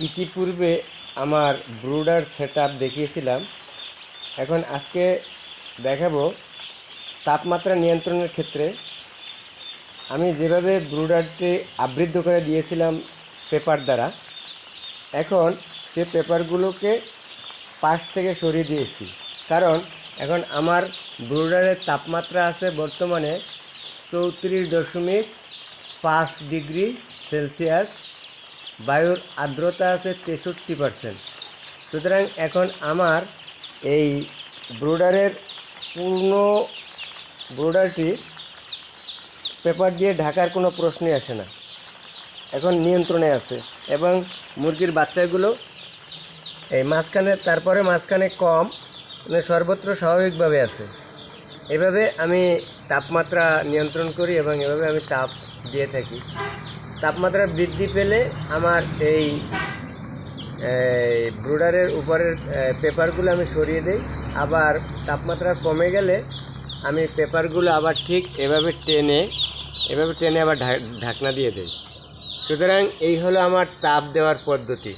ইতিপূর্বে আমার brooder setup দেখিয়েছিলাম। এখন আজকে দেখাবো তাপমাত্রা নিয়ন্ত্রণের ক্ষেত্রে আমি যেভাবে ব্রুডারটি আবৃত করে দিয়েছিলাম পেপার দ্বারা, এখন সে পেপারগুলোকে পাশ থেকে সরিয়ে দিয়েছি। কারণ এখন আমার ব্রুডারের তাপমাত্রা আছে বর্তমানে 34.5 ডিগ্রি সেলসিয়াস, বায়ুর আর্দ্রতা আছে 63%। সুতরাং এখন আমার এই ব্রুডারের পূর্ণ ব্রুডারটি পেপার দিয়ে ঢাকার কোনো প্রশ্নই আসে না, এখন নিয়ন্ত্রণে আছে। এবং মুরগির বাচ্চাগুলো এই মাঝখানে কম, মানে সর্বত্র স্বাভাবিকভাবে আছে। এভাবে আমি তাপমাত্রা নিয়ন্ত্রণ করি এবং এভাবে আমি তাপ দিয়ে থাকি। তাপমাত্রা বৃদ্ধি পেলে আমার এই ব্রুডারের উপরের পেপারগুলো আমি সরিয়ে দিই। আবার তাপমাত্রা কমে গেলে আমি পেপারগুলো আবার ঠিক এভাবে টেনে আবার ঢাকনা দিয়ে দিই। সুতরাং এই হলো আমার তাপ দেওয়ার পদ্ধতি।